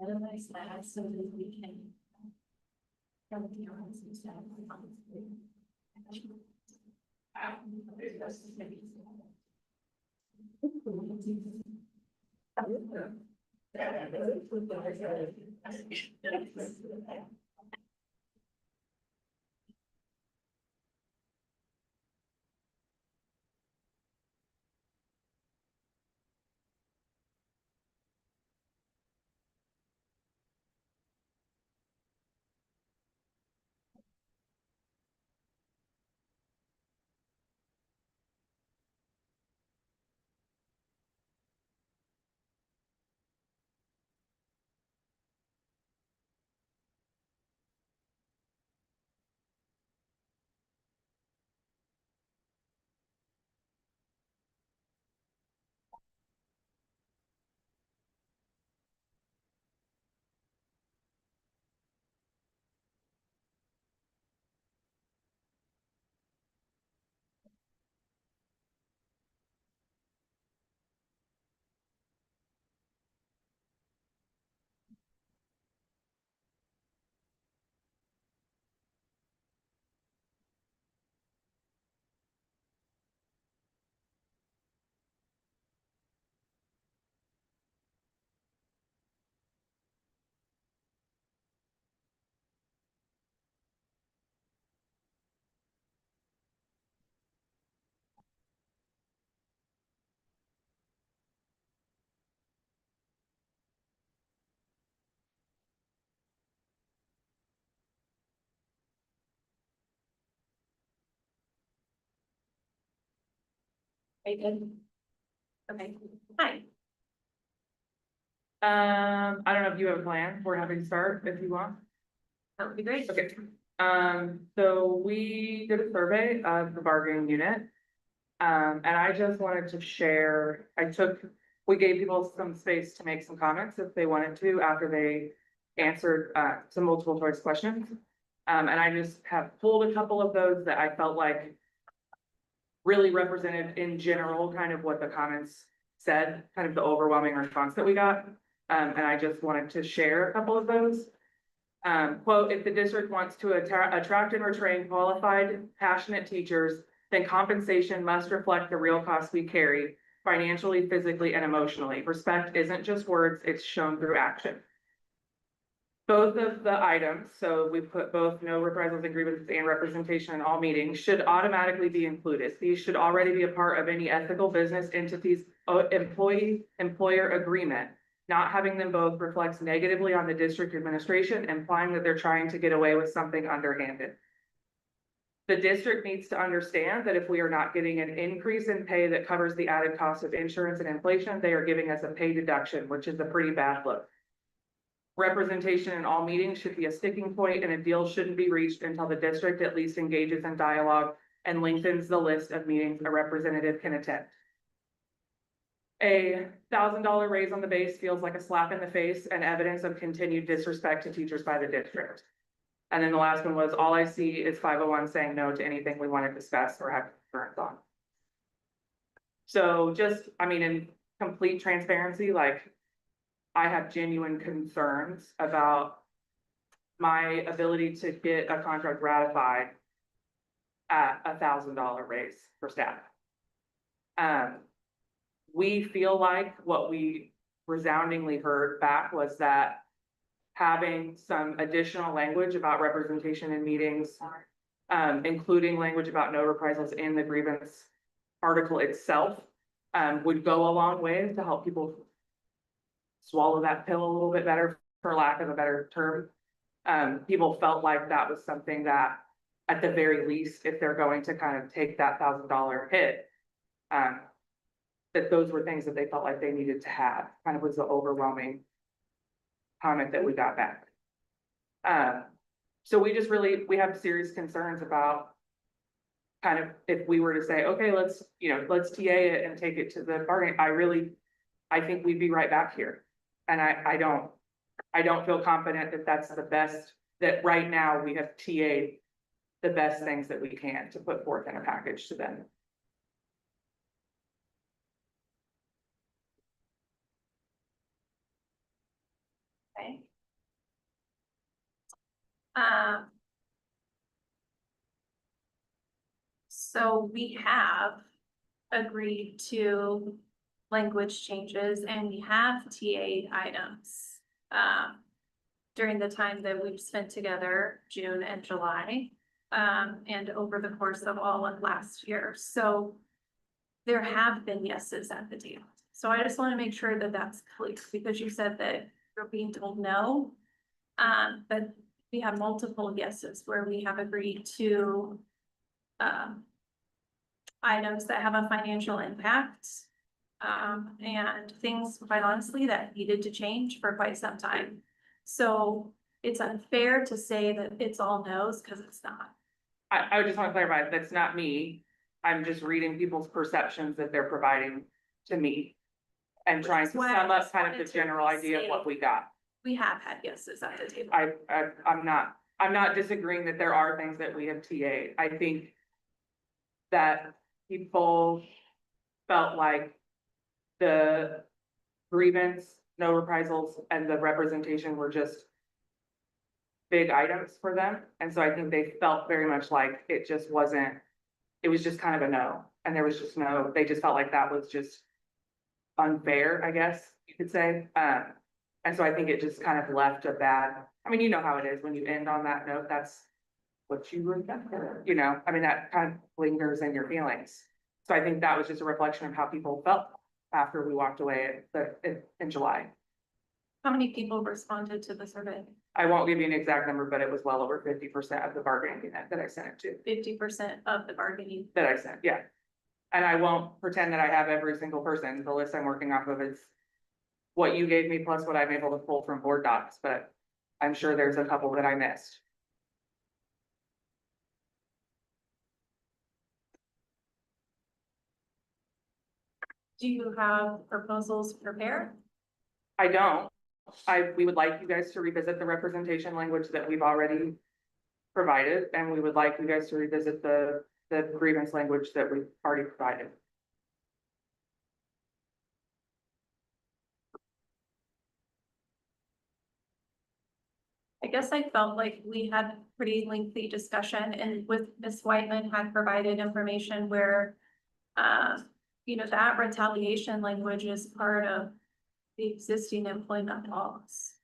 Otherwise, that so that we can. From the arms and stuff. Are you good? Okay, hi. I don't know if you have a plan. We're happy to start if you want. That would be great. Okay. So we did a survey of the bargaining unit. And I just wanted to share, we gave people some space to make some comments if they wanted to after they answered some multiple choice questions. And I just have pulled a couple of those that I felt like really represented in general kind of what the comments said, kind of the overwhelming response that we got. And I just wanted to share a couple of those. Quote, if the district wants to attract and retrain qualified, passionate teachers, then compensation must reflect the real costs we carry financially, physically, and emotionally. Respect isn't just words, it's shown through action. Both of the items, so we put both no reprisals and grievances and representation in all meetings, should automatically be included. These should already be a part of any ethical business entity's employer agreement. Not having them both reflects negatively on the district administration, implying that they're trying to get away with something underhanded. The district needs to understand that if we are not getting an increase in pay that covers the added cost of insurance and inflation, they are giving us a pay deduction, which is a pretty bad look. Representation in all meetings should be a sticking point, and a deal shouldn't be reached until the district at least engages in dialogue and lengthens the list of meetings a representative can attend. A $1,000 raise on the base feels like a slap in the face and evidence of continued disrespect to teachers by the district. And then the last one was, all I see is 501 saying no to anything we want to discuss or have concerns on. So just, I mean, in complete transparency, like I have genuine concerns about my ability to get a contract ratified at $1,000 raise for staff. We feel like what we resoundingly heard back was that having some additional language about representation in meetings, including language about no reprisals in the grievance article itself, would go a long way to help people swallow that pill a little bit better, for lack of a better term. People felt like that was something that, at the very least, if they're going to kind of take that $1,000 hit, that those were things that they felt like they needed to have, kind of was the overwhelming comment that we got back. So we have serious concerns about kind of, if we were to say, okay, let's, let's TA it and take it to the bargaining, I think we'd be right back here. And I don't feel confident that that's the best, that right now we have TA'd the best things that we can to put forth in a package to them. Okay. Um. So we have agreed to language changes and we have TA items. During the time that we've spent together, June and July, and over the course of all of last year. So there have been yeses at the table. So I just want to make sure that that's clear because you said that you're being told no. But we have multiple yeses where we have agreed to items that have a financial impact. And things, quite honestly, that needed to change for quite some time. So it's unfair to say that it's all no's because it's not. I would just want to clarify, that's not me. I'm just reading people's perceptions that they're providing to me. And trying to sum up kind of the general idea of what we got. We have had yeses at the table. I'm not disagreeing that there are things that we have TA'd. I think that people felt like the grievance, no reprisals, and the representation were just big items for them. And so I think they felt very much like it just wasn't, it was just kind of a no. And there was just no, they just felt like that was just unfair, I guess you could say. And so I think it just kind of left a bad, I mean, you know how it is when you end on that note, that's what you remember, I mean, that kind of lingers in your feelings. So I think that was just a reflection of how people felt after we walked away in July. How many people responded to the survey? I won't give you an exact number, but it was well over 50% of the bargaining unit that I sent it to. 50% of the bargaining. That I sent, yeah. And I won't pretend that I have every single person. The list I'm working off of is what you gave me plus what I'm able to pull from board docs, but I'm sure there's a couple that I missed. Do you have proposals prepared? I don't. We would like you guys to revisit the representation language that we've already provided, and we would like you guys to revisit the grievance language that we've already provided. I guess I felt like we had pretty lengthy discussion and with Ms. Whiteman had provided information where, that retaliation language is part of the existing employment laws.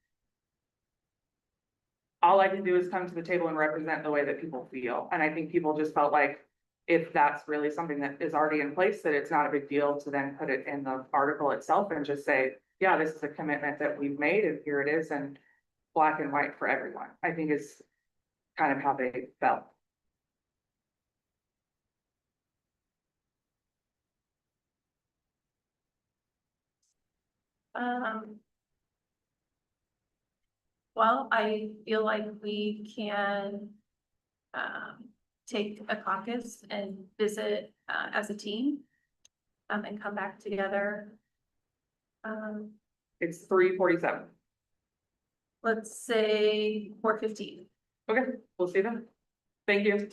All I can do is come to the table and represent the way that people feel. And I think people just felt like if that's really something that is already in place, that it's not a big deal to then put it in the article itself and just say, yeah, this is a commitment that we've made and here it is, and black and white for everyone. I think is kind of how they felt. Well, I feel like we can take a caucus and visit as a team and come back together. It's 3:47. Let's say 4:15. Okay, we'll see them. Thank you.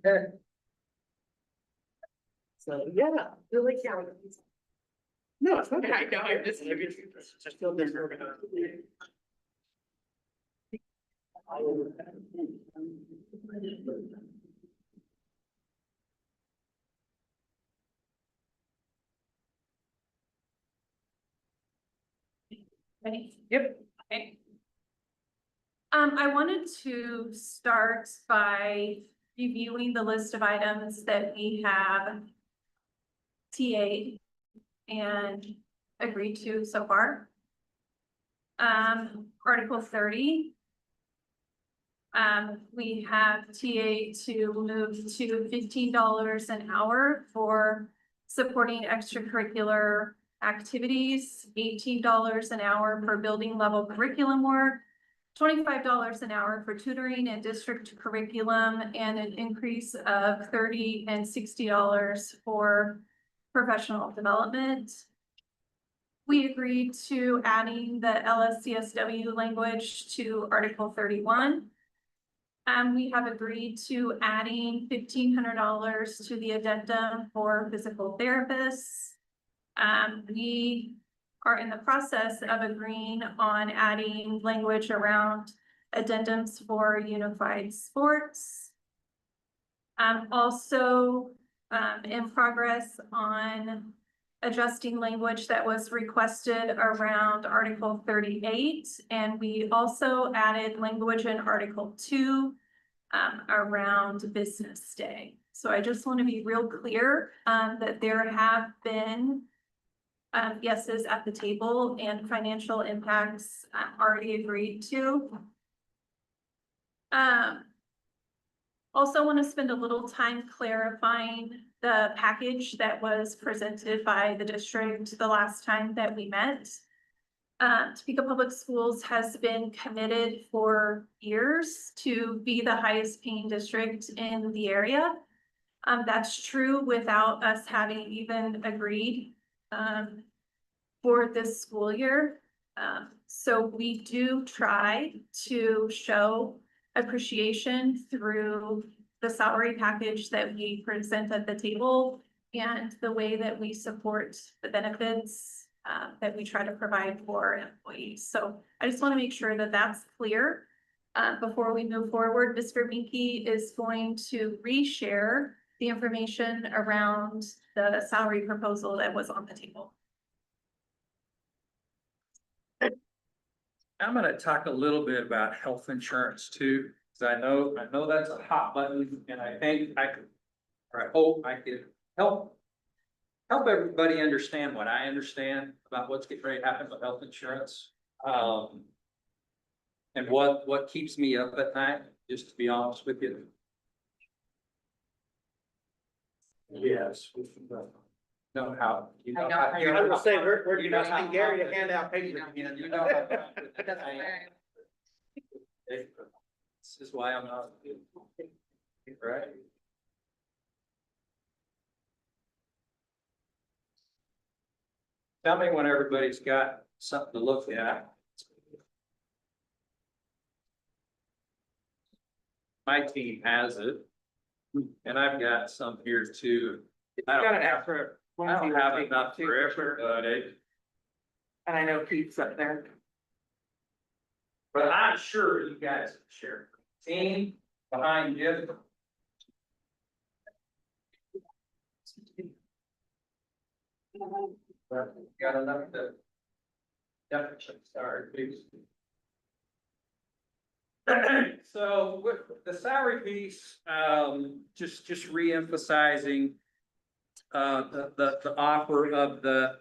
Okay. So, yeah, really count. No, it's okay. I know, I'm just still there. Ready? Yep. Okay. I wanted to start by reviewing the list of items that we have TA and agreed to so far. Article 30. We have TA to move to $15 an hour for supporting extracurricular activities, $18 an hour for building level curriculum work, $25 an hour for tutoring and district curriculum, and an increase of $30 and $60 for professional development. We agreed to adding the LSCSW language to Article 31. We have agreed to adding $1,500 to the addendum for physical therapists. We are in the process of agreeing on adding language around addendums for unified sports. Also in progress on adjusting language that was requested around Article 38. And we also added language in Article 2 around business day. So I just want to be real clear that there have been yeses at the table and financial impacts already agreed to. Also want to spend a little time clarifying the package that was presented by the district the last time that we met. Topeka Public Schools has been committed for years to be the highest paying district in the area. That's true without us having even agreed for this school year. So we do try to show appreciation through the salary package that we present at the table and the way that we support the benefits that we try to provide for employees. So I just want to make sure that that's clear before we move forward. Mr. Minke is going to reshare the information around the salary proposal that was on the table. I'm gonna talk a little bit about health insurance too, because I know that's a hot button, and I think I could, or I hope I could help everybody understand what I understand about what's getting ready to happen with health insurance. And what keeps me up at night, just to be honest with you. Yes. Know how. You know how. I was gonna say, we're You know asking how- Gary to hand out papers. You know how. This is why I'm not. Right? Tell me when everybody's got something to look at. My team has it. And I've got some here too. I don't have enough for everybody, And I know Pete's up there. but I'm sure you guys can share. Team behind you. Got enough to. Definitely start, please. So with the salary piece, just re-emphasizing the offer of the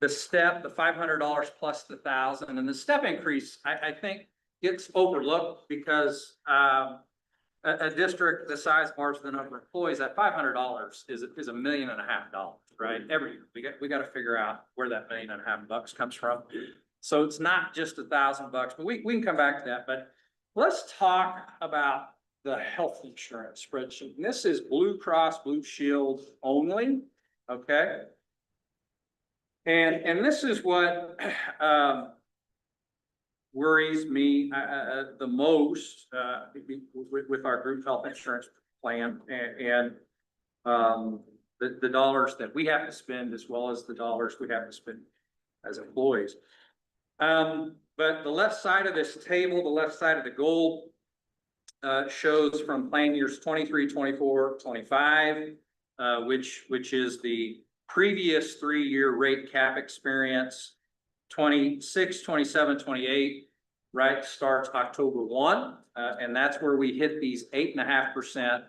step, the $500 plus the $1,000, and the step increase, I think gets overlooked because a district the size of ours, the number of employees, that $500 is $1.5 million, right? Every year we got to figure out where that $1.5 million comes from. So it's not just $1,000, but we can come back to that. But let's talk about the health insurance spreadsheet. And this is Blue Cross Blue Shield only, okay? And this is what worries me, the most, with our group health insurance plan and the dollars that we have to spend as well as the dollars we have to spend as employees. But the left side of this table, the left side of the goal, shows from plan years 23, 24, 25, which is the previous 3-year rate cap experience. 26, 27, 28, right, starts October 1, and that's where we hit these 8.5%,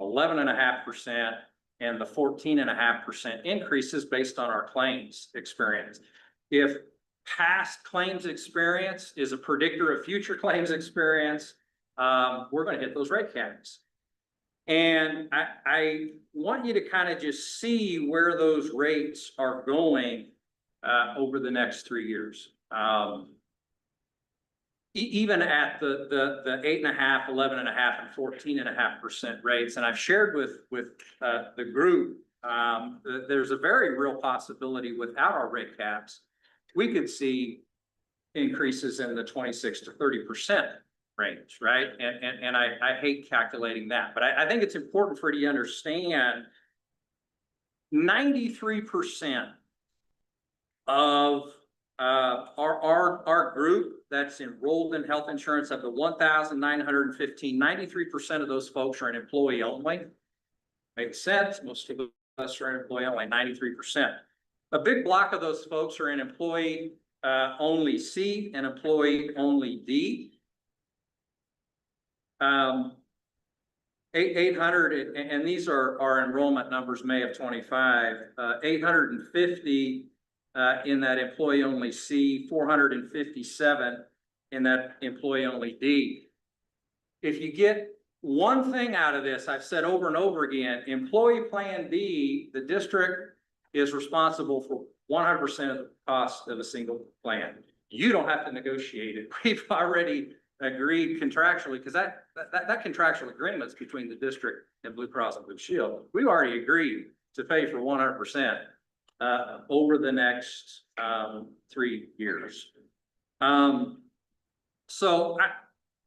11.5%, and the 14.5% increases based on our claims experience. If past claims experience is a predictor of future claims experience, we're going to hit those rate caps. And I want you to kind of just see where those rates are going over the next 3 years. Even at the 8.5, 11.5, and 14.5% rates, and I've shared with the group, there's a very real possibility without our rate caps, we could see increases in the 26 to 30% range, right? And I hate calculating that, but I think it's important for you to understand 93% of our group that's enrolled in health insurance, of the 1,915, 93% of those folks are an employee only. Makes sense. Most of us are an employee only, 93%. A big block of those folks are in employee only C and employee only D. 800, and these are our enrollment numbers, May of 25, 850 in that employee only C, 457 in that employee only D. If you get one thing out of this, I've said over and over again, employee plan D, the district is responsible for 100% of the cost of a single plan. You don't have to negotiate it. We've already agreed contractually, because that contractual agreement is between the district and Blue Cross and Blue Shield. We've already agreed to pay for 100% over the next 3 years. So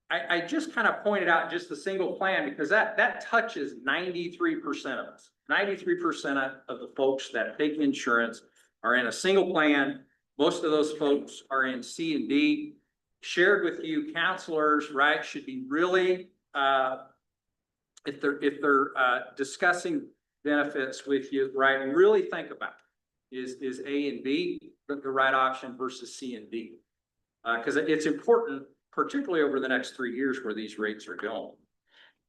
I just kind of pointed out just the single plan, because that touches 93% of us. 93% of the folks that take insurance are in a single plan. Most of those folks are in C and D. Shared with you, counselors, right, should be really, if they're discussing benefits with you, right, really think about is A and B the right option versus C and D, because it's important, particularly over the next 3 years where these rates are going.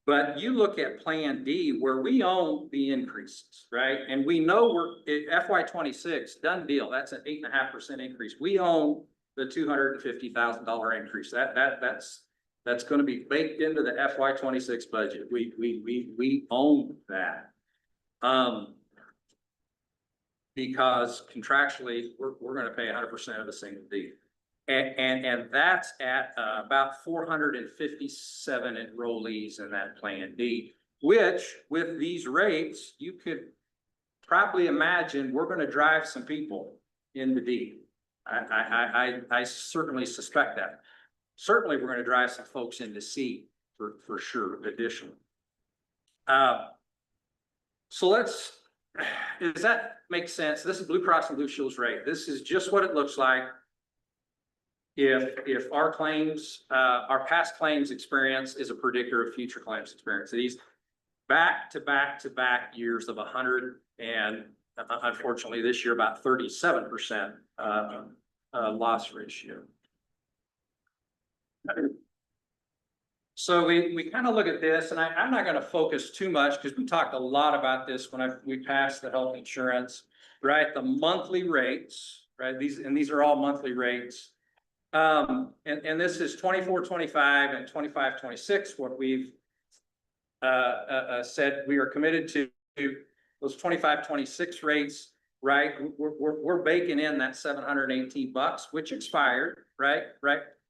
But you look at Plan D, where we own the increases, right? And we know we're FY26 done deal. That's an 8.5% increase. We own the $250,000 increase. That's going to be baked into the FY26 budget. We own that. Because contractually we're going to pay 100% of the single D. And that's at about 457 enrollees in that Plan D, which with these rates, you could probably imagine we're going to drive some people in the D. I certainly suspect that. Certainly we're going to drive some folks into C for sure, additionally. So does that make sense? This is Blue Cross and Blue Shield's rate. This is just what it looks like if our claims, our past claims experience is a predictor of future claims experience. These back to back years of 100, and unfortunately this year about 37% loss ratio. So we kind of look at this, and I'm not going to focus too much because we talked a lot about this when we passed the health insurance, right? The monthly rates, right? These are all monthly rates. And this is 24, 25 and 25, 26. What we've said we are committed to those 25, 26 rates, right? We're baking in that $718, which expired, right?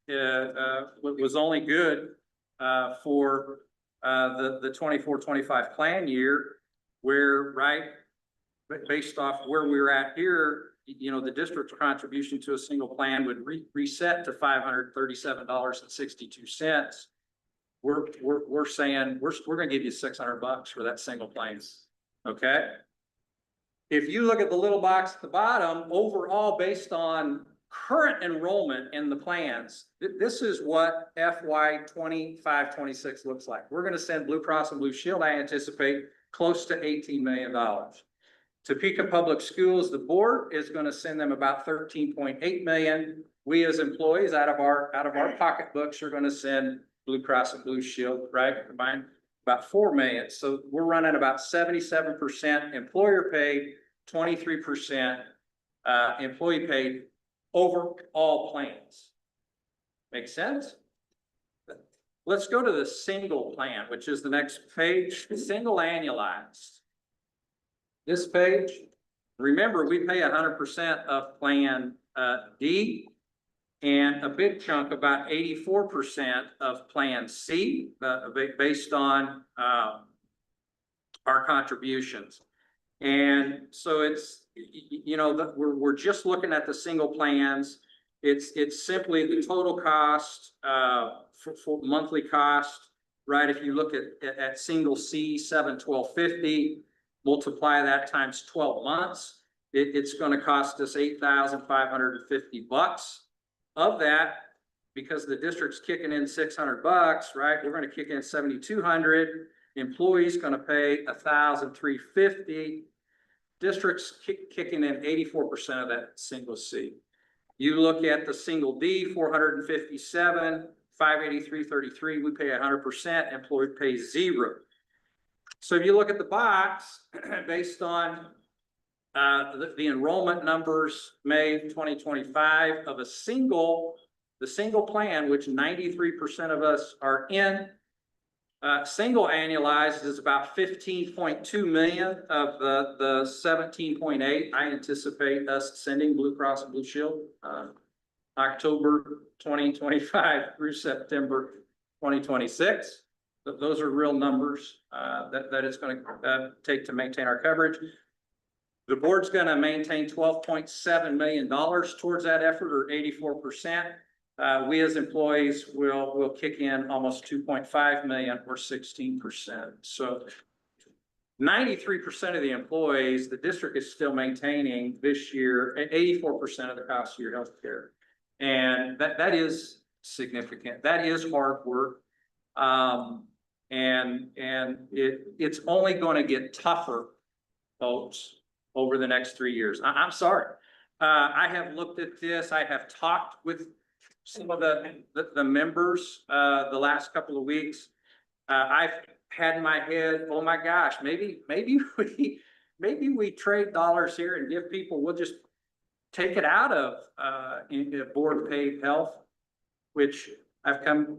Was only good for the 24, 25 plan year, where, right, based off where we're at here, the district's contribution to a single plan would reset to $537.62. We're saying, we're gonna give you $600 for that single plan, okay? If you look at the little box at the bottom, overall, based on current enrollment in the plans, this is what FY 25-26 looks like. We're gonna send Blue Cross and Blue Shield, I anticipate, close to $18 million. Topeka Public Schools, the board is gonna send them about 13.8 million. We as employees out of our pocketbooks are gonna send Blue Cross and Blue Shield, right, combined about 4 million. So we're running about 77% employer paid, 23% employee paid over all plans. Make sense? Let's go to the single plan, which is the next page, single annualized. This page, remember, we pay 100% of plan D, and a big chunk, about 84% of plan C, based on our contributions. And so it's, we're just looking at the single plans. It's simply the total cost for monthly cost, right? If you look at single C, $712.50, multiply that times 12 months, it's going to cost us $8,550. Of that, because the district's kicking in $600, right? We're going to kick in $7,200. Employees going to pay $1,350. Districts kicking in 84% of that single C. You look at the single D, 457, 583.33. We pay 100%. Employee pays 0. So if you look at the box, based on the enrollment numbers, May 2025 of the single plan, which 93% of us are in, single annualized is about 15.2 million of the 17.8. I anticipate us sending Blue Cross and Blue Shield October 2025 through September 2026. Those are real numbers that it's going to take to maintain our coverage. The board's going to maintain $12.7 million towards that effort, or 84%. We as employees will kick in almost 2.5 million, or 16%. So 93% of the employees, the district is still maintaining this year at 84% of the cost of your health care. And that is significant. That is hard work. And it's only going to get tougher, folks, over the next 3 years. I'm sorry. I have looked at this. I have talked with some of the members the last couple of weeks. I've had in my head, oh my gosh, maybe we trade dollars here and give people, we'll just take it out of board paid health, which I've come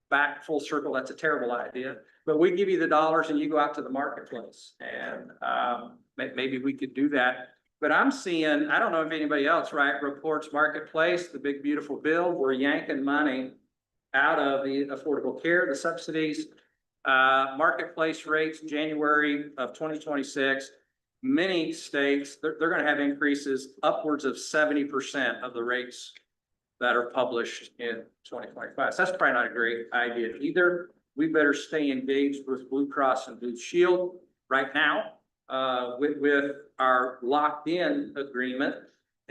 back full circle. That's a terrible idea. But we give you the dollars and you go out to the marketplace, and maybe we could do that. But I'm seeing, I don't know if anybody else, right, reports marketplace, the big beautiful bill. We're yanking money out of the affordable care, the subsidies, marketplace rates, January of 2026. Many states, they're going to have increases upwards of 70% of the rates that are published in 2025. So that's probably not a great idea either. We better stay engaged with Blue Cross and Blue Shield right now. With our locked in agreement,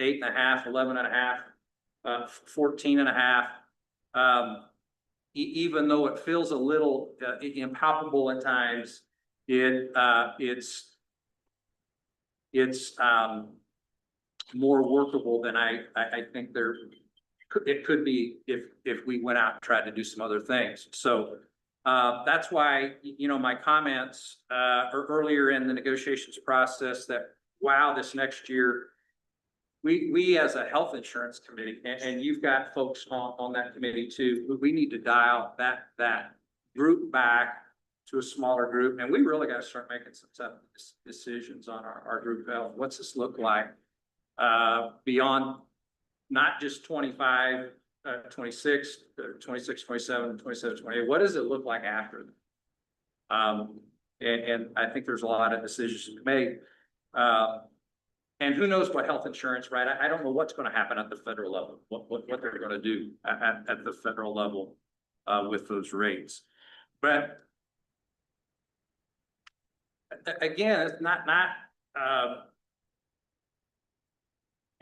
8.5, 11.5, 14.5. Even though it feels a little impalpable at times, it's more workable than I think it could be if we went out and tried to do some other things. So that's why, my comments earlier in the negotiations process that, wow, this next year, we as a health insurance committee, and you've got folks on that committee too, we need to dial that group back to a smaller group. And we really got to start making some tough decisions on our group health. What's this look like beyond not just 25, 26, 26, 27, 27, 28. What does it look like after? And I think there's a lot of decisions to be made. And who knows what health insurance, right? I don't know what's gonna happen at the federal level, what they're gonna do at the federal level with those rates. But again, it's not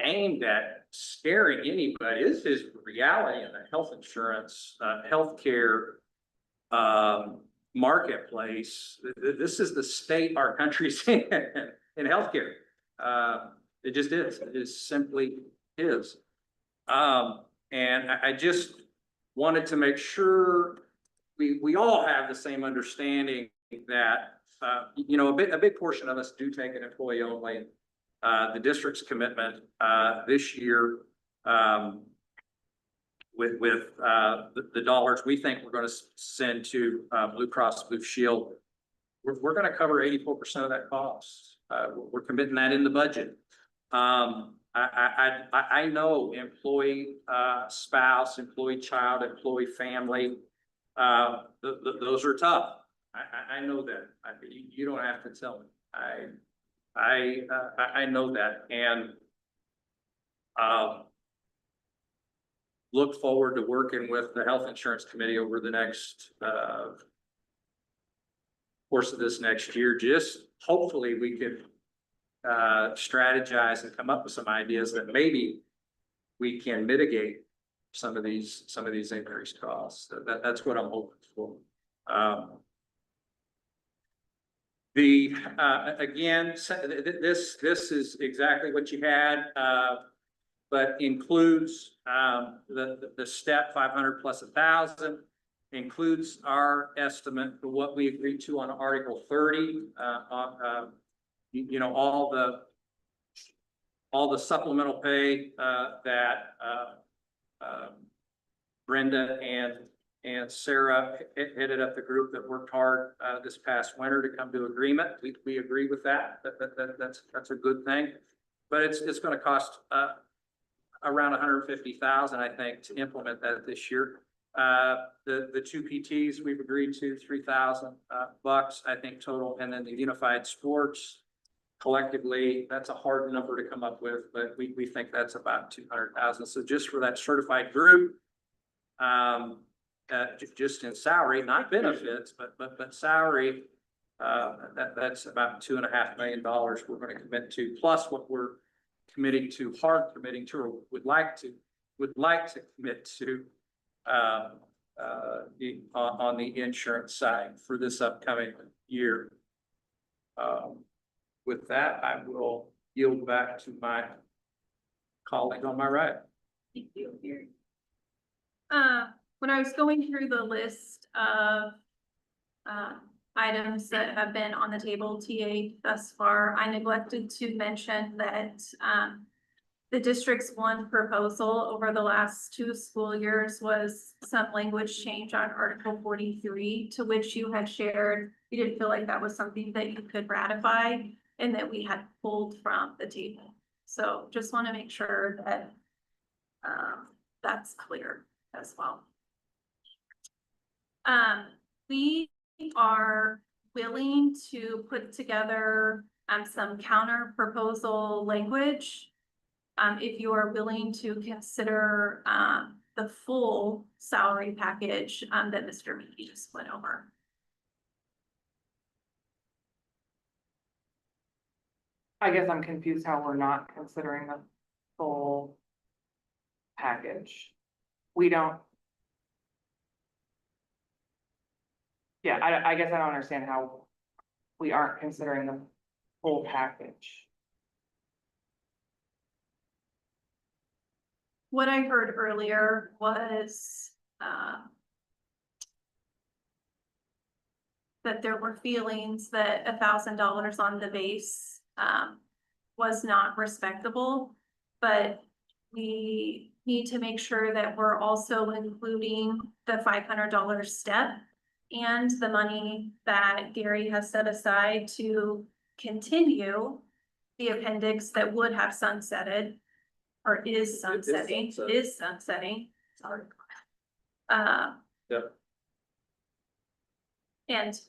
aimed at scaring anybody. This is reality in the health insurance, healthcare marketplace. This is the state our country's in healthcare. It just is. It is simply is. And I just wanted to make sure we all have the same understanding that, you know, a big portion of us do take an employee only. The district's commitment, this year, with the dollars we think we're going to send to, Blue Cross Blue Shield, we're going to cover 84% of that cost. We're committing that in the budget. I know employee, spouse, employee child, employee family, those are tough. I know that. You don't have to tell me. I know that, and look forward to working with the Health Insurance Committee over the next course of this next year. Just hopefully we could strategize and come up with some ideas that maybe we can mitigate some of these increased costs. That's what I'm hoping for. Again, this is exactly what you had, but includes the step 500 plus 1,000, includes our estimate for what we agreed to on Article 30, you know, all the supplemental pay that Brenda and Sarah headed up the group that worked hard this past winter to come to agreement. We agree with that. That's a good thing, but it's going to cost around 150,000, I think, to implement that this year. The two PTs we've agreed to $3,000 bucks, I think, total, and then the unified sports collectively, that's a hard number to come up with, but we think that's about 200,000. So just for that certified group, just in salary, not benefits, but salary, that's about $2.5 million we're going to commit to, plus what we're committing to, or would like to commit to on the insurance side for this upcoming year. With that, I will yield back to my colleague on my right. Thank you, Gary. When I was going through the list of items that have been on the table TA thus far, I neglected to mention that the district's one proposal over the last 2 school years was some language change on Article 43, to which you had shared you didn't feel like that was something that you could ratify and that we had pulled from the table. So just want to make sure that that's clear as well. We are willing to put together some counter proposal language. If you are willing to consider the full salary package that Mr. Meeke just went over. I guess I'm confused how we're not considering the full package. We don't. Yeah, I guess I don't understand how we aren't considering the full package. What I heard earlier was that there were feelings that $1,000 on the base was not respectable, but we need to make sure that we're also including the $500 step and the money that Gary has set aside to continue the appendix that would have sunsetted or is sunsetting, sorry. Yep. And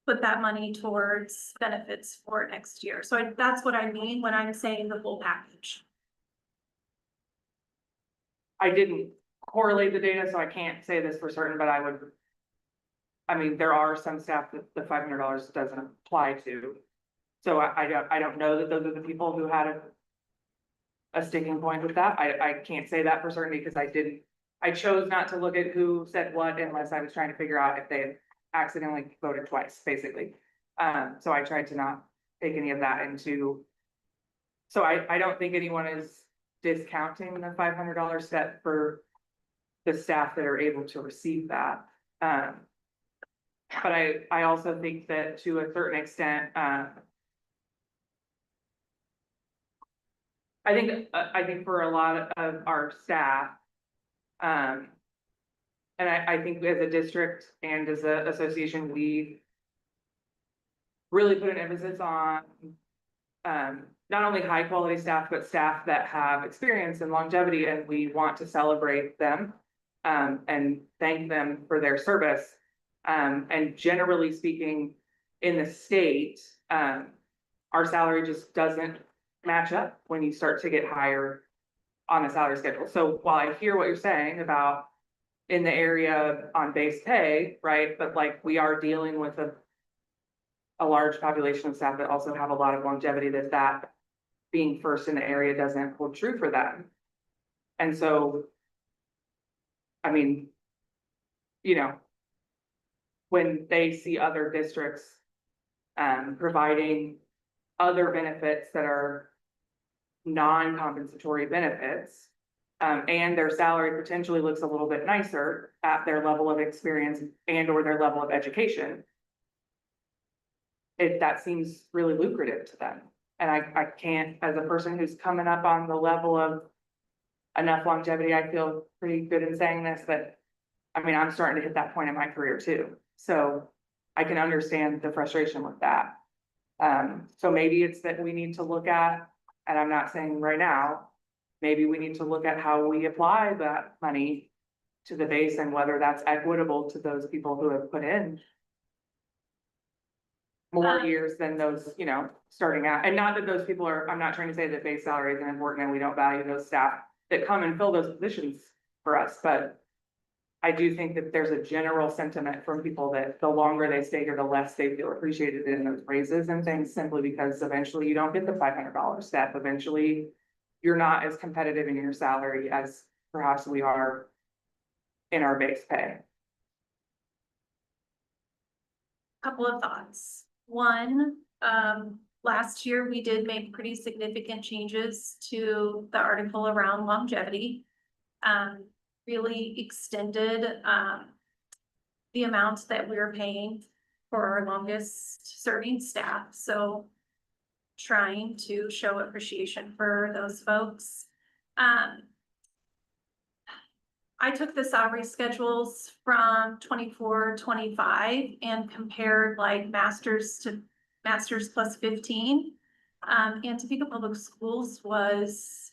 put that money towards benefits for next year. So that's what I mean when I'm saying the full package. I didn't correlate the data, so I can't say this for certain, but I mean, there are some staff that the $500 doesn't apply to. So I don't know that those are the people who had a sticking point with that. I can't say that for certain because I chose not to look at who said what unless I was trying to figure out if they had accidentally voted twice, basically. So I tried to not take any of that into. So I don't think anyone is discounting the $500 step for the staff that are able to receive that. But I also think that to a certain extent, I think for a lot of our staff, and I think as a district and as an association, we really put an emphasis on not only high quality staff, but staff that have experience and longevity, and we want to celebrate them and thank them for their service. And generally speaking, in the state, our salary just doesn't match up when you start to get higher on the salary schedule. So while I hear what you're saying about in the area on base pay, right? But like we are dealing with a large population of staff that also have a lot of longevity, that being first in the area doesn't hold true for them. And so, I mean, you know, when they see other districts providing other benefits that are non-compensatory benefits, and their salary potentially looks a little bit nicer at their level of experience and or their level of education, that seems really lucrative to them. And I can't, as a person who's coming up on the level of enough longevity, I feel pretty good in saying this, but I mean, I'm starting to hit that point in my career too. So I can understand the frustration with that. So maybe it's that we need to look at, and I'm not saying right now, maybe we need to look at how we apply that money to the base and whether that's equitable to those people who have put in more years than those, you know, starting out. And not that those people are, I'm not trying to say that base salary isn't important and we don't value those staff that come and fill those positions for us, but I do think that there's a general sentiment from people that the longer they stay here, the less they feel appreciated in those raises and things, simply because eventually you don't get the $500 step. Eventually, you're not as competitive in your salary as perhaps we are in our base pay. Couple of thoughts. One, last year we did make pretty significant changes to the article around longevity. Really extended the amounts that we're paying for our longest serving staff. So trying to show appreciation for those folks. I took the salary schedules from 24-25 and compared like masters to masters plus 15. And Topeka Public Schools was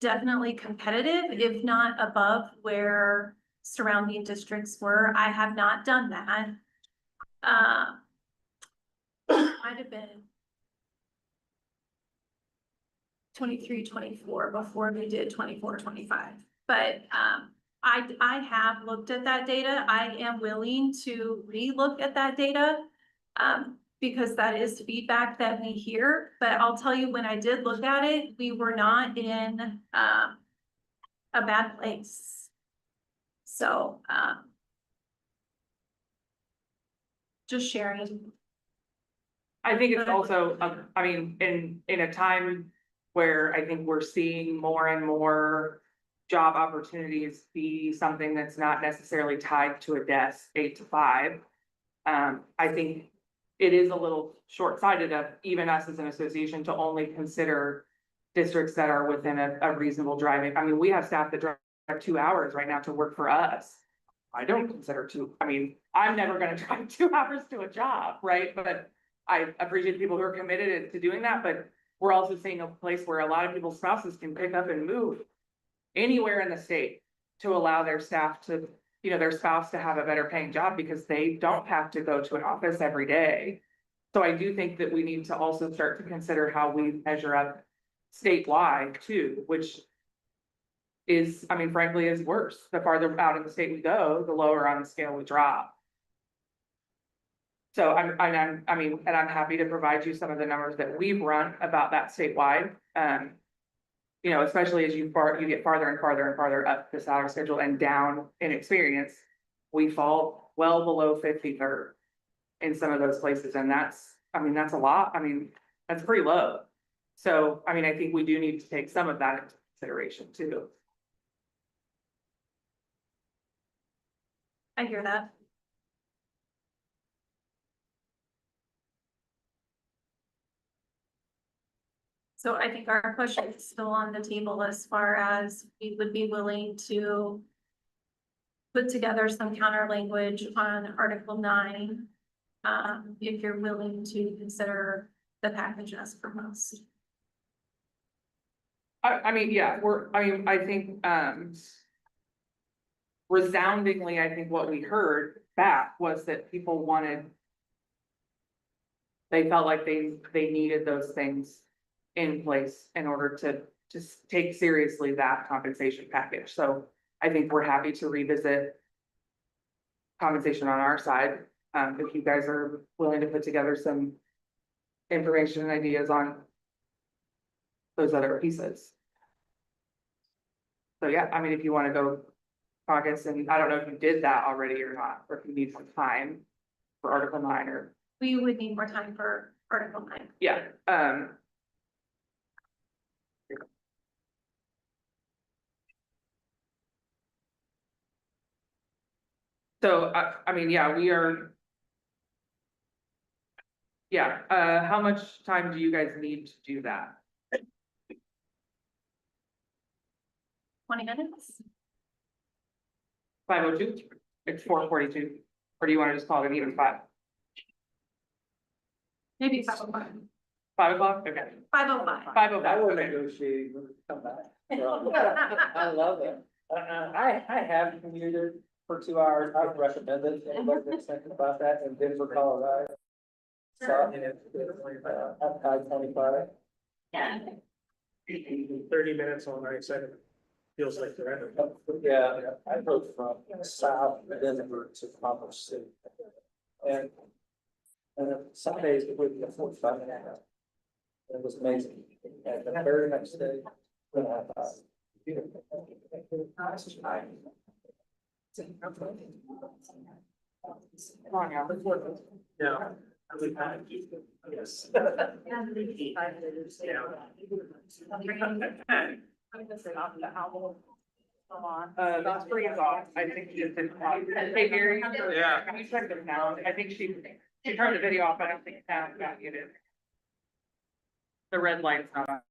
definitely competitive, if not above where surrounding districts were. I have not done that. Might have been 23-24 before we did 24-25. But I have looked at that data. I am willing to relook at that data because that is feedback that we hear. But I'll tell you, when I did look at it, we were not in a bad place. So just sharing. I think it's also, I mean, in a time where I think we're seeing more and more job opportunities be something that's not necessarily tied to a desk 8 to 5. I think it is a little short-sighted of even us as an association to only consider districts that are within a reasonable driving. I mean, we have staff that drive 2 hours right now to work for us. I don't consider I mean, I'm never gonna drive 2 hours to a job, right? But I appreciate people who are committed to doing that, but we're also seeing a place where a lot of people's spouses can pick up and move anywhere in the state to allow their staff to you know, their spouse to have a better paying job because they don't have to go to an office every day. So I do think that we need to also start to consider how we measure up statewide too, which is, I mean, frankly, is worse. The farther out in the state we go, the lower on the scale we drop. So I mean, and I'm happy to provide you some of the numbers that we've run about that statewide. You know, especially as you get farther and farther and farther up the salary schedule and down in experience, we fall well below 53rd in some of those places, and that's, I mean, that's a lot. I mean, that's pretty low. So, I mean, I think we do need to take some of that into consideration too. I hear that. So I think our question is still on the table as far as we would be willing to put together some counter language on Article 9. If you're willing to consider the package as proposed. I mean, yeah, I think, resoundingly, I think what we heard back was that people wanted. They felt like they needed those things in place in order to just take seriously that compensation package. So I think we're happy to revisit compensation on our side, if you guys are willing to put together some information and ideas on those other pieces. So yeah, I mean, if you want to go caucus, and I don't know if you did that already or not, or if you need some time for Article 9 or, We would need more time for Article 9. yeah, so I mean, yeah, we are. Yeah, how much time do you guys need to do that? 20 minutes? 5:02? It's 4:42, or do you want to just call it even 5? Maybe 5:05. 5 o'clock, okay, 5:05. 5:05, I will okay. negotiate when we come back. I love it. I have commuted for 2 hours. I would recommend it. Anybody that's thinking about that in Denver, Colorado. So, I'm I-25. Yeah. 30 minutes on 9 seconds. Feels like forever. Yeah, I drove from south Denver to Commerce City. And some days it would be 45 minutes. It was amazing. And the very next day, when I thought, beautiful. Come on now. Yeah. Yes. That's pretty off, I think she did. Hey, Gary. Yeah. Can you check the sound? I think she turned the video off, I don't think sound got muted. The red light's not on.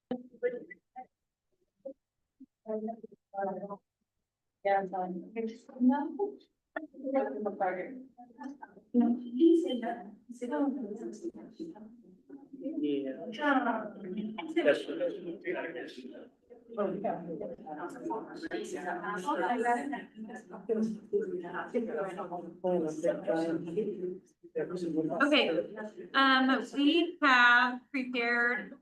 Okay, we have prepared,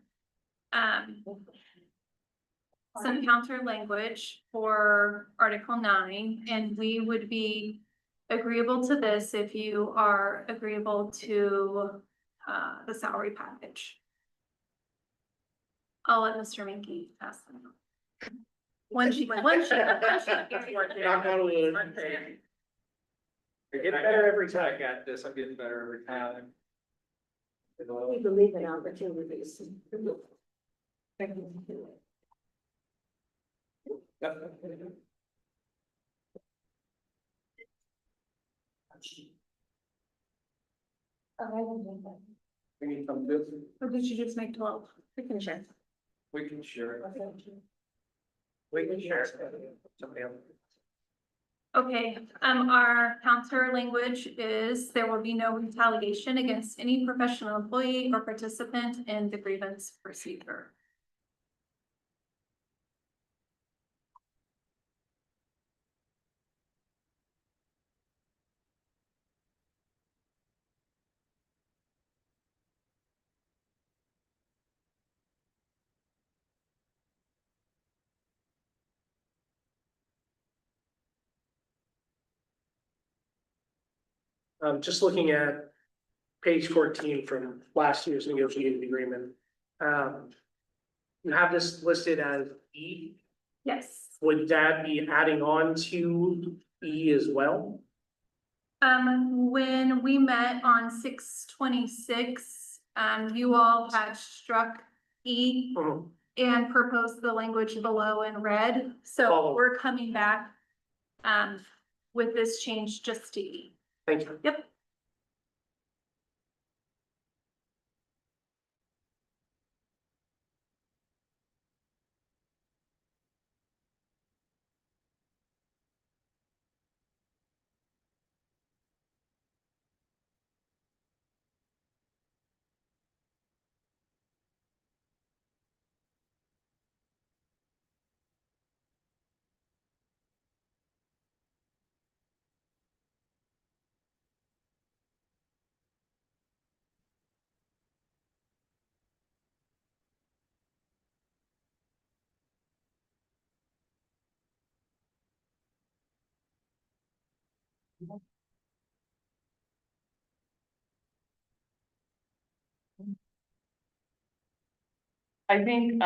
some counter language for Article 9, and we would be agreeable to this if you are agreeable to, the salary package. I'll let Mr. Minky pass them. One sheet. Knock on wood. I get better every time. I got this, I'm getting better every time. We believe in opportunities. We need some this, Or did you just make 12? We can share. we can share it. We can share it. Somebody else. Okay, our counter language is there will be no retaliation against any professional employee or participant in the grievance procedure. Just looking at page 14 from last year's negotiated agreement. You have this listed as E. Yes. Would that be adding on to E as well? When we met on 6/26, you all had struck E Mhm. and proposed the language below in red. So Follow. we're coming back, with this change just to E. Thank you. Yep. I think,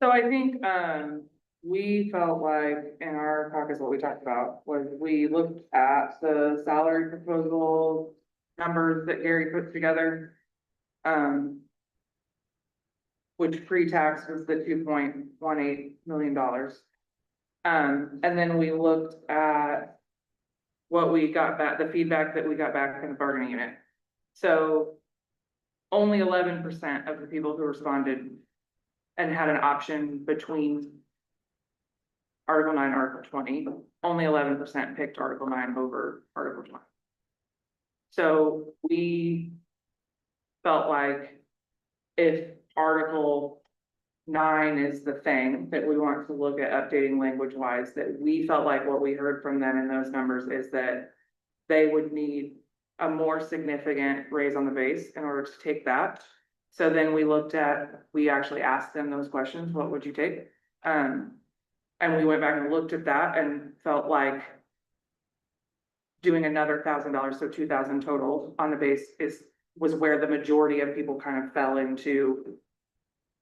so I think, we felt like in our caucus, what we talked about was we looked at the salary proposal numbers that Gary put together. Which pre-tax was the $2.18 million. And then we looked at what we got back, the feedback that we got back from the bargaining unit. So only 11% of the people who responded and had an option between Article 9, Article 20, only 11% picked Article 9 over Article 20. So we felt like if Article 9 is the thing that we want to look at updating language wise, that we felt like what we heard from them in those numbers is that they would need a more significant raise on the base in order to take that. So then we actually asked them those questions, what would you take? And we went back and looked at that and felt like doing another $1,000, so 2,000 total on the base was where the majority of people kind of fell into.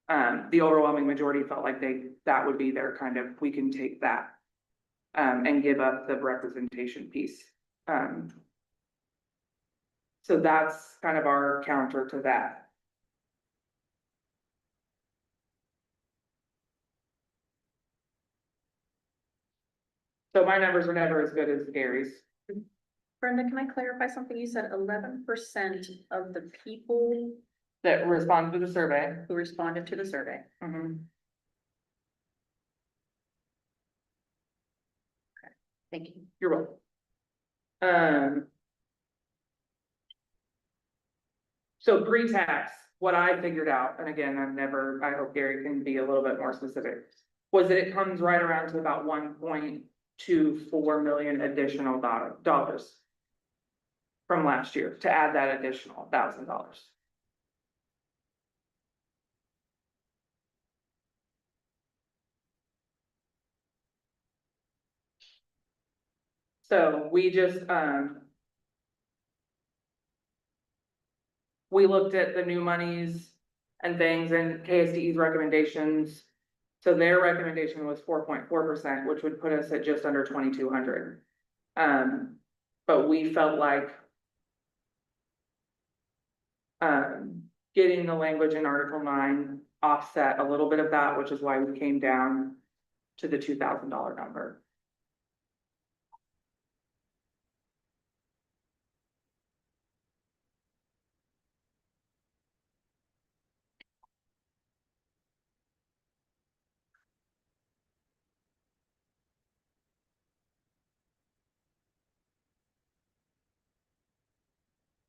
The overwhelming majority felt like that would be their kind of, we can take that. And give up the representation piece. So that's kind of our counter to that. So my numbers were never as good as Gary's. Brenda, can I clarify something? You said 11% of the people That responded to the survey. who responded to the survey. Mhm. Thank you. You're welcome. So pre-tax, what I figured out, and again, I hope Gary can be a little bit more specific, was that it comes right around to about 1.24 million additional dollars from last year to add that additional $1,000. So we just, we looked at the new monies and things and KSDE's recommendations. So their recommendation was 4.4%, which would put us at just under 2,200. But we felt like getting the language in Article 9 offset a little bit of that, which is why we came down to the $2,000 number.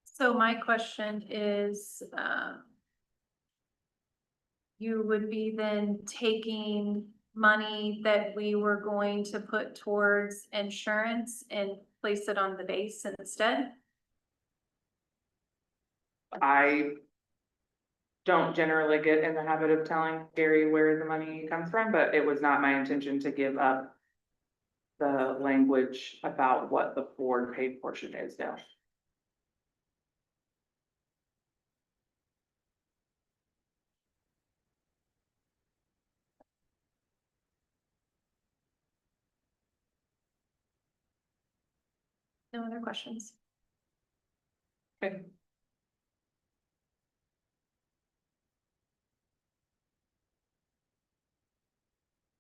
So my question is, you would be then taking money that we were going to put towards insurance and place it on the base instead? I don't generally get in the habit of telling Gary where the money comes from, but it was not my intention to give up the language about what the board paid portion is now. No other questions? Okay.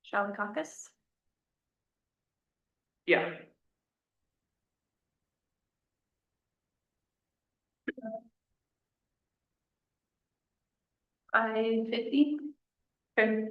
Shall we caucus? Yeah, 550? okay.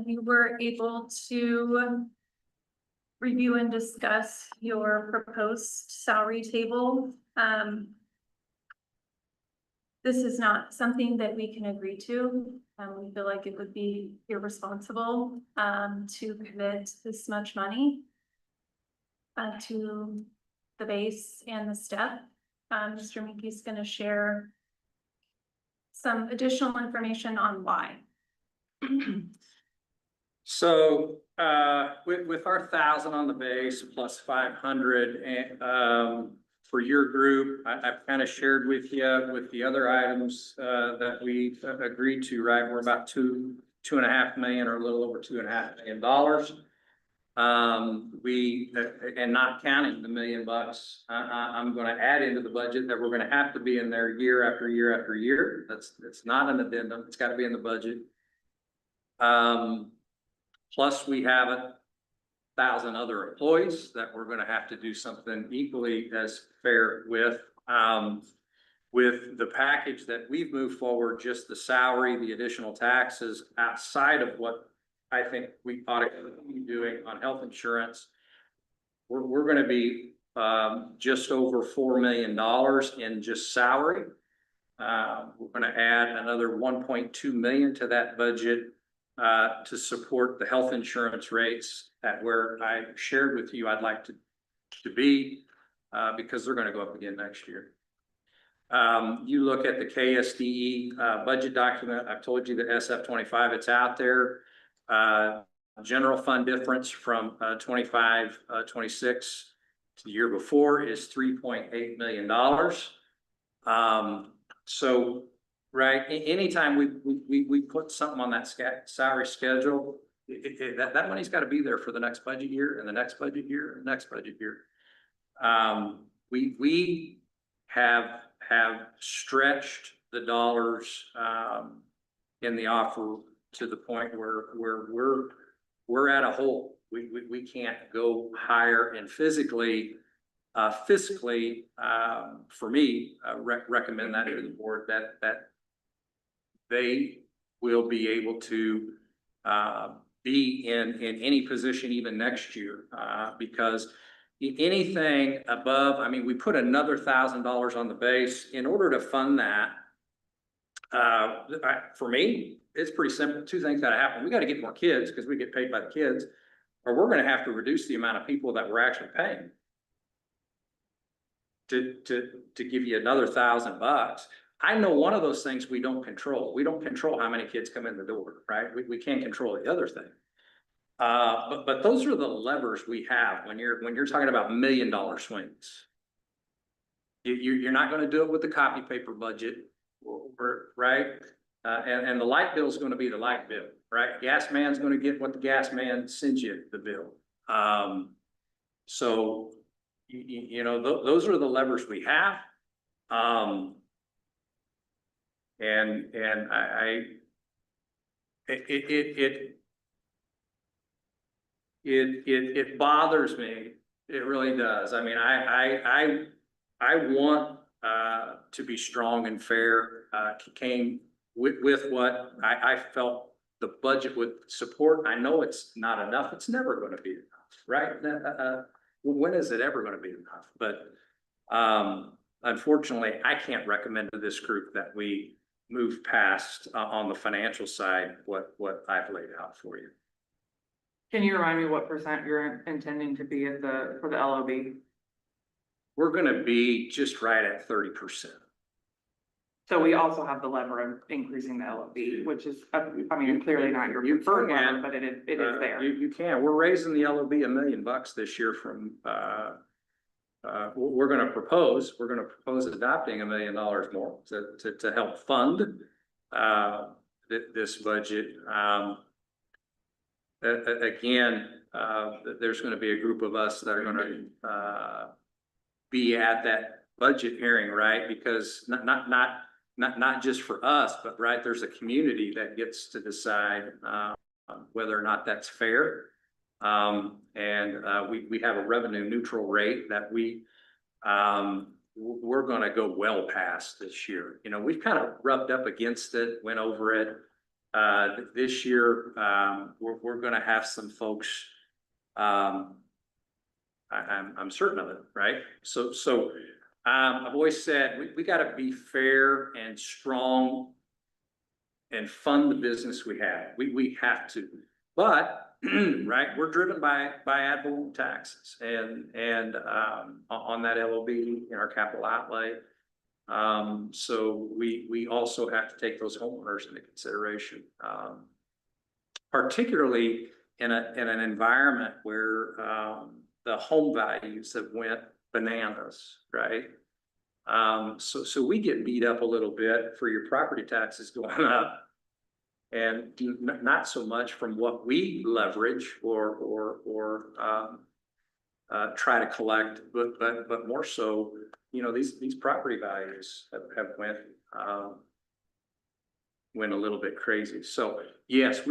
we were able to review and discuss your proposed salary table. This is not something that we can agree to. We feel like it would be irresponsible, to commit this much money to the base and the step. Mr. Mickey's gonna share some additional information on why. So, with our 1,000 on the base plus 500 and, for your group, I've kind of shared with you with the other items, that we agreed to, right? We're about two and a half million or a little over $2.5 million. And not counting the $1 million, I'm gonna add into the budget that we're gonna have to be in there year after year after year. It's not an addendum, it's gotta be in the budget. Plus we have 1,000 other employees that we're gonna have to do something equally as fair with. With the package that we've moved forward, just the salary, the additional taxes outside of what I think we ought to be doing on health insurance. We're gonna be just over $4 million in just salary. We're gonna add another 1.2 million to that budget to support the health insurance rates at where I shared with you I'd like to be because they're gonna go up again next year. You look at the KSDE budget document, I've told you the SF-25, it's out there. General fund difference from 25-26 to the year before is $3.8 million. So, right, anytime we put something on that salary schedule, that money's got to be there for the next budget year and the next budget year and the next budget year. We have stretched the dollars in the offer to the point where we're at a hole. We can't go higher, and fiscally, for me, recommend that to the board that they will be able to be in any position even next year because anything above, I mean, we put another $1,000 on the base in order to fund that. For me, it's pretty simple. Two things gotta happen. We gotta get more kids because we get paid by the kids, or we're gonna have to reduce the amount of people that we're actually paying. To give you another $1,000. I know one of those things we don't control. We don't control how many kids come in the door, right? We can't control the other thing. But those are the levers we have when you're talking about $1 million swings. You're not gonna do it with the copy paper budget, right? And the light bill is going to be the light bill, right? Gas man's going to get what the gas man sends you the bill. So, you know, those are the levers we have. And it bothers me. It really does. I mean, I want to be strong and fair. Came with what I felt the budget would support. I know it's not enough. It's never going to be enough, right? When is it ever going to be enough? But unfortunately, I can't recommend to this group that we move past on the financial side what I've laid out for you. Can you remind me what percent you're intending to be at for the LOB? We're going to be just right at 30%. So we also have the lever of increasing the LOB, which is, I mean, clearly not your preferred lever, but it is there. You can. We're raising the LOB $1 million this year from, we're going to propose adopting $1 million more to help fund this budget. Again, there's going to be a group of us that are going to be at that budget hearing, right? Because not just for us, but right, there's a community that gets to decide whether or not that's fair. And we have a revenue neutral rate that we're going to go well past this year. You know, we've kind of rubbed up against it, went over it. This year, we're gonna have some folks, I'm certain of it, right? I've always said, we gotta be fair and strong and fund the business we have. We have to. But, right, we're driven by ad valorem taxes and on that LOB in our capital outlay. So we also have to take those homeowners into consideration. Particularly in an environment where the home values have went bananas, right? So we get beat up a little bit for your property taxes going up. And not so much from what we leverage or try to collect, but more so, you know, these property values have went a little bit crazy. So yes,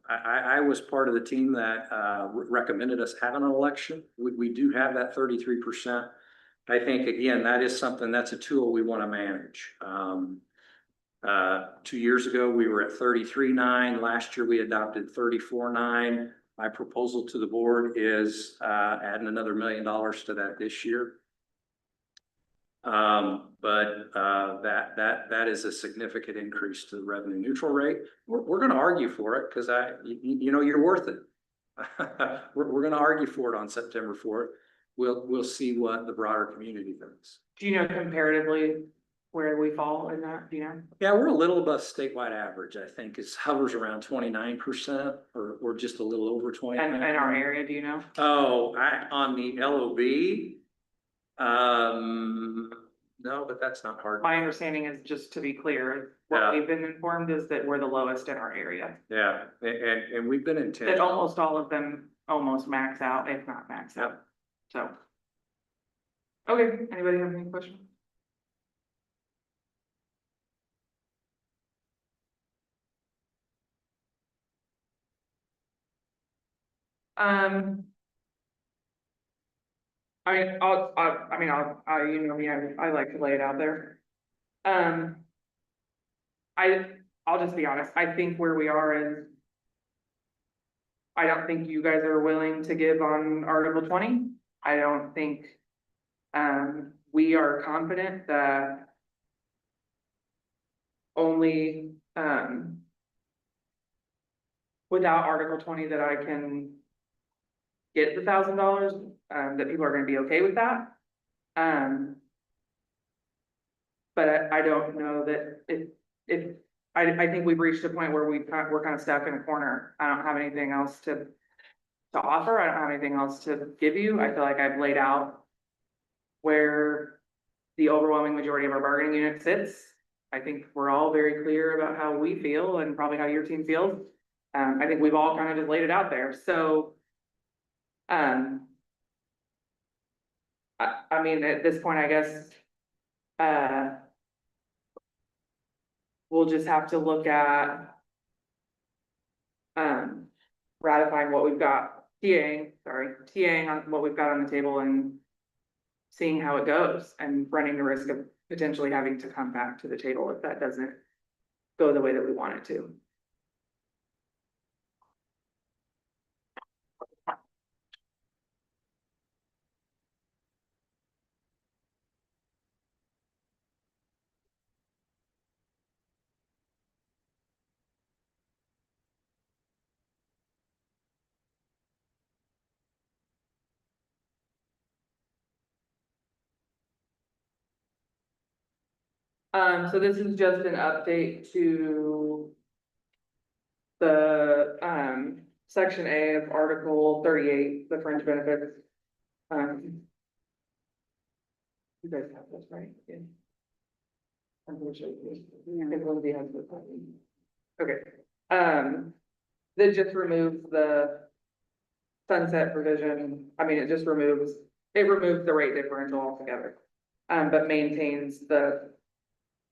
I was part of the team that recommended us having an election. We do have that 33%. I think again, that is something, that's a tool we want to manage. 2 years ago, we were at 33.9. Last year, we adopted 34.9. My proposal to the board is adding another $1 million to that this year. That is a significant increase to the revenue neutral rate. We're going to argue for it because you know, you're worth it. We're going to argue for it on September 4th. We'll see what the broader community thinks. Do you know comparatively where we fall in that, do you know? Yeah, we're a little above statewide average, I think. It hovers around 29% or just a little over 20. And our area, do you know? Oh, on the LOB, no, but that's not hard. My understanding is, just to be clear, what we've been informed is that we're the lowest in our area. Yeah, and we've been That intentional. almost all of them almost max out, if not max out, so. Okay, anybody have any questions? Um. You know me, I like to lay it out there. I'll just be honest, I think where we are is. I don't think you guys are willing to give on Article 20. I don't think. We are confident that. Only, without Article 20 that I can. Get the $1,000, that people are gonna be okay with that. But I don't know that if, I think we've reached a point where we're kind of stuck in a corner. I don't have anything else to offer. I don't have anything else to give you. I feel like I've laid out where the overwhelming majority of our bargaining unit sits. I think we're all very clear about how we feel and probably how your team feels. I think we've all kind of just laid it out there, so. I mean, at this point, I guess. We'll just have to look at. Ratifying what we've got, TAing on what we've got on the table and. Seeing how it goes and running the risk of potentially having to come back to the table if that doesn't go the way that we want it to. So this is just an update to. The, section A of Article 38, the fringe benefits. You guys have this, right? Yeah. I'm gonna show you this. If one of you has this. Okay, that just removes the. Sunset provision, I mean, it removes the rate differential altogether. But maintains the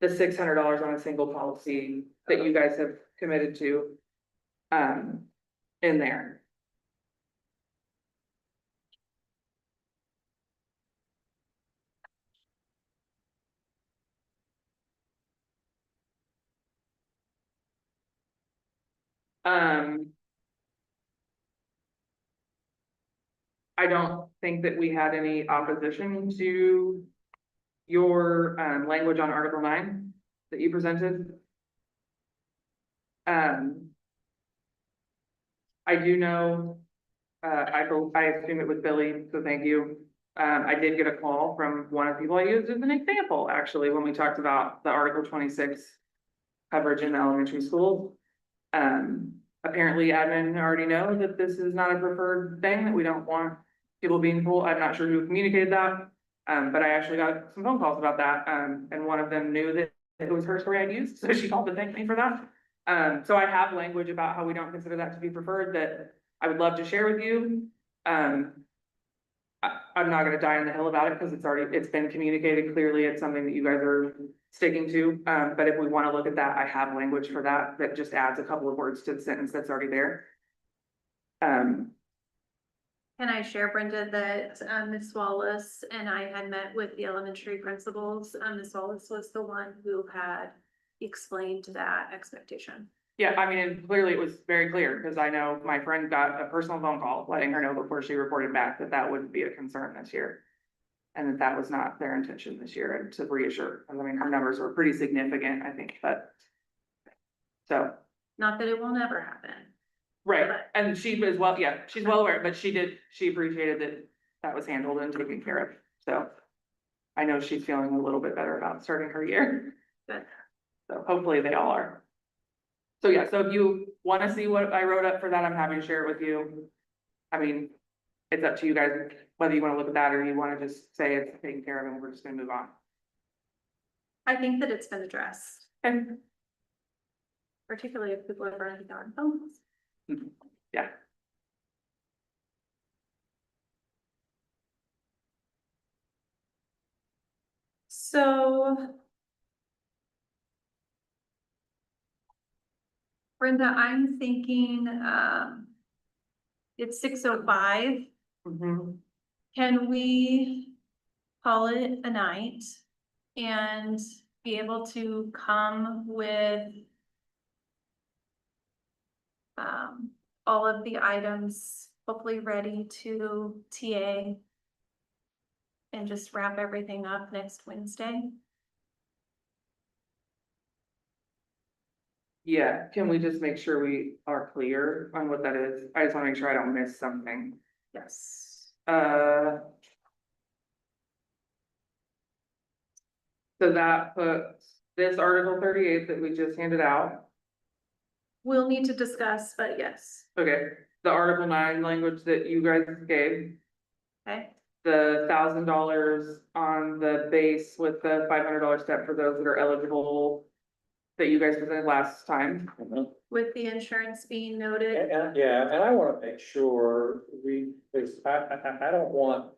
$600 on a single policy that you guys have committed to. In there. I don't think that we had any opposition to your, language on Article 9 that you presented. I do know, I assume it was Billy, so thank you. I did get a call from one of the people I used as an example, actually, when we talked about the Article 26 coverage in elementary schools. Apparently admin already know that this is not a preferred thing, that we don't want people being told. I'm not sure who communicated that. But I actually got some phone calls about that, and one of them knew that it was her story I'd used, so she called to thank me for that. So I have language about how we don't consider that to be preferred that I would love to share with you. I'm not gonna die on the hill about it, because it's been communicated clearly, it's something that you guys are sticking to. But if we wanna look at that, I have language for that, that just adds a couple of words to the sentence that's already there. Can I share, Brenda, that Ms. Wallace and I had met with the elementary principals? Ms. Wallace was the one who had explained that expectation. Yeah, I mean, and clearly it was very clear, because I know my friend got a personal phone call letting her know before she reported back that that wouldn't be a concern this year. And that that was not their intention this year, and to reassure, I mean, her numbers were pretty significant, I think, but. So, Not that it will never happen. right, and she was well, yeah, she's well aware, but she appreciated that that was handled and taken care of, so. I know she's feeling a little bit better about starting her year. Good. So hopefully they all are. So yeah, so if you wanna see what I wrote up for that, I'm happy to share it with you. I mean, it's up to you guys, whether you wanna look at that or you wanna just say it's taken care of and we're just gonna move on. I think that it's been addressed, And, particularly if people are already on phones. yeah, So. Brenda, I'm thinking, it's 6:05. mhm. Can we call it a night and be able to come with all of the items hopefully ready to TA and just wrap everything up next Wednesday? Yeah, can we just make sure we are clear on what that is? I just wanna make sure I don't miss something. Yes. So that puts this Article 38 that we just handed out, We'll need to discuss, but yes, okay, the Article 9 language that you guys gave. okay, The $1,000 on the base with the $500 step for those that are eligible. That you guys presented last time. with the insurance being noted. Yeah, and I wanna make sure because I don't want.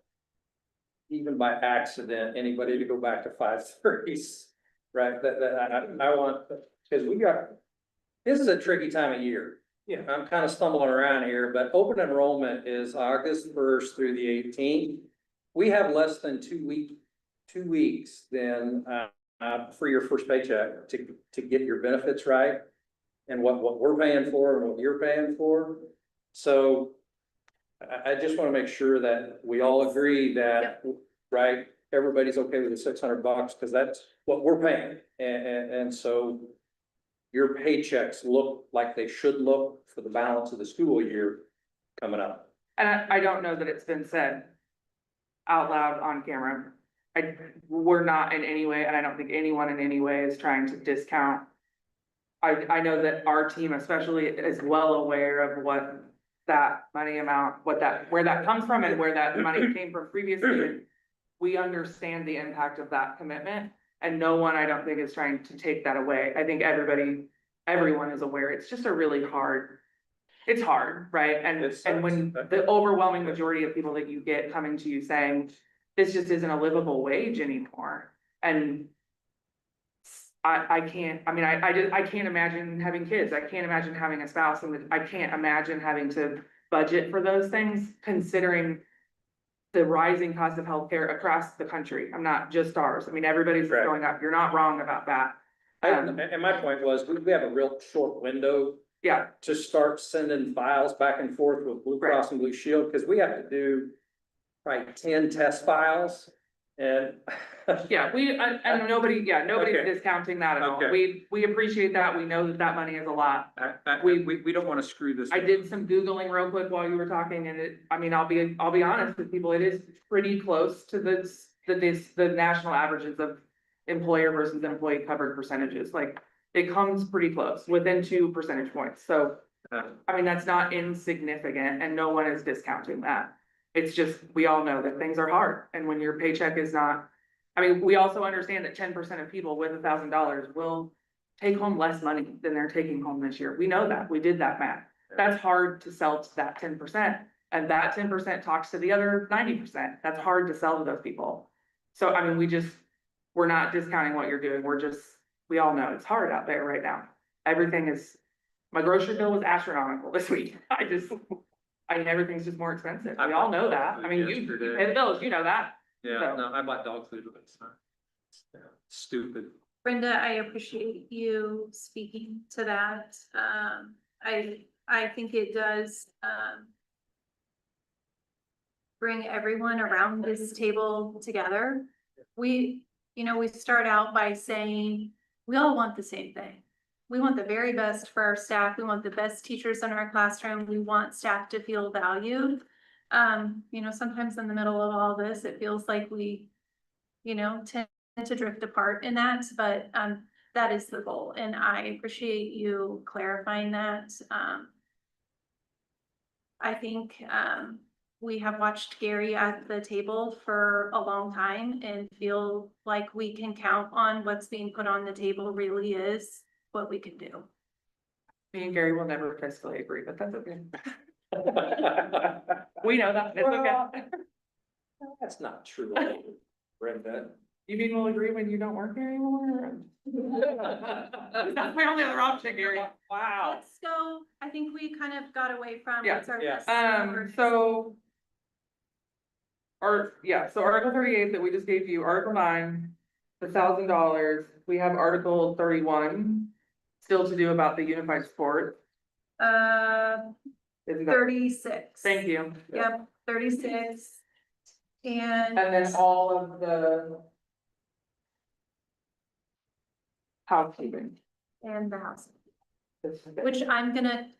Even by accident, anybody to go back to 5:30s, right? I want, because this is a tricky time of year. Yeah. I'm kind of stumbling around here, but open enrollment is August 1st through the 18th. We have less than 2 weeks then, for your first paycheck to get your benefits right. And what we're paying for and what you're paying for. So I just want to make sure that we all agree that, right, everybody's okay with the $600 because that's what we're paying. And so your paychecks look like they should look for the balance of the school year coming up. And I don't know that it's been said out loud on camera. We're not in any way, and I don't think anyone in any way is trying to discount. I know that our team especially is well aware of what that money amount, where that comes from and where that money came from previously. We understand the impact of that commitment, and no one, I don't think, is trying to take that away. I think everyone is aware. It's just a really hard. It's hard, right? And when the overwhelming majority of people that you get coming to you saying, this just isn't a livable wage anymore. And I can't, I mean, I can't imagine having kids. I can't imagine having a spouse, and I can't imagine having to budget for those things, considering the rising cost of healthcare across the country. I'm not just ours. I mean, everybody's Correct. going up. You're not wrong about that. And my point was, we have a real short window Yeah, to start sending files back and forth with Blue Cross and Blue Shield, because we have to do probably 10 test files and. yeah, and nobody's Okay. discounting that at all. Okay. We appreciate that. We know that that money is a lot. We don't want to screw this. I did some Googling real quick while you were talking and I'll be honest with people, it is pretty close to the national averages of employer versus employee covered percentages. Like, it comes pretty close, within 2 percentage points. So, that's not insignificant and no one is discounting that. It's just, we all know that things are hard and when your paycheck is not, we also understand that 10% of people with $1,000 will take home less money than they're taking home this year. We know that, we did that math. That's hard to sell to that 10%, and that 10% talks to the other 90%. That's hard to sell to those people. So, we're not discounting what you're doing, we all know it's hard out there right now. My grocery bill was astronomical this week. Everything's just more expensive. We all know that. You pay the bills, you know that. Yeah, no, I bought dog food, but it's not. Yeah, stupid. Brenda, I appreciate you speaking to that. I think it does, bring everyone around this table together. We start out by saying, we all want the same thing. We want the very best for our staff. We want the best teachers in our classroom. We want staff to feel valued. Sometimes in the middle of all this, it feels like we, tend to drift apart in that, but that is the goal. And I appreciate you clarifying that. I think we have watched Gary at the table for a long time and feel like we can count on what's being put on the table really is what we can do. Me and Gary will never fiscally agree, but that's okay. We know that, it's okay. That's not true, Brenda. You mean we'll agree when you don't work here anymore? That's my only other option, Gary. Wow. Let's go. I think we kind of got away from Yeah. what's our Yeah. best. So Article 38 that we just gave you, Article 9, the $1,000, we have Article 31 still to do about the unified sport. Isn't that- 36. Thank you. Yep, 36. And And then all of the housekeeping. and the house, Okay. which I'm gonna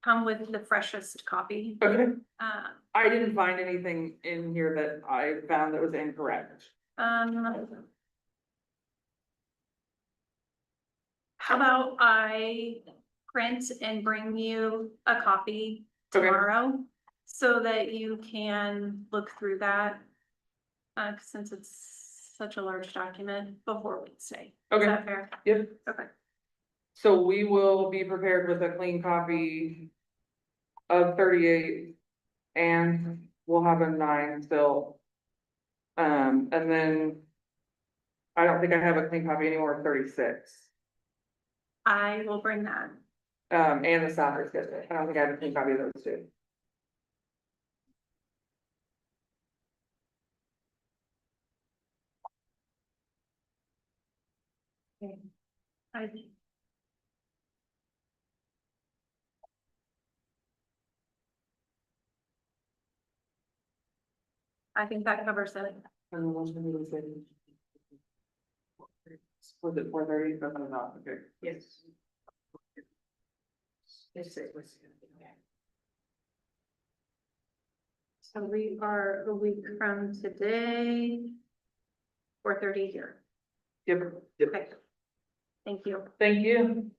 come with the freshest copy. I didn't find anything in here that I found that was incorrect. How about I print and bring you a copy Okay. tomorrow so that you can look through that? Since it's such a large document before Wednesday. Is Okay. that fair? Yep. Okay. So we will be prepared with a clean copy of 38 and we'll have a 9 still. And then I don't think I have a clean copy anymore of 36. I will bring that. And the salary schedule. I don't think I have a clean copy of those two. I think that covers it. And then what's the new thing? Was it 4:30? No, not, okay. Yes. So we are a week from today. 4:30 here. Yep. Okay. Thank you. Thank you.